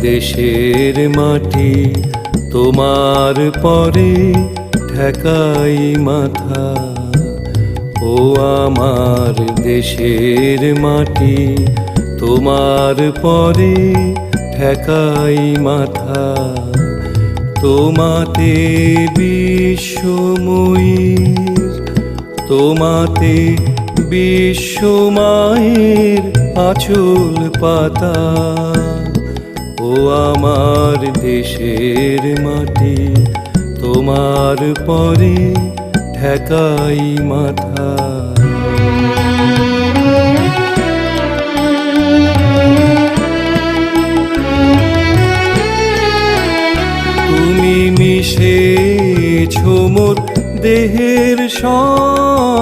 দেশের মাটি তোমার পরে ঠেকাই মাথা। ও আমার দেশের মাটি তোমার পরে ঠেকাই মাথা। তোমাতে বিশ্বময়ীর, তোমাতে বিশ্বমায়ের আঁচল পাতা। ও আমার দেশের মাটি তোমার পরে ঠেকাই মাথা। তুমি মিশেছো মোর দেহের সঙ্গে,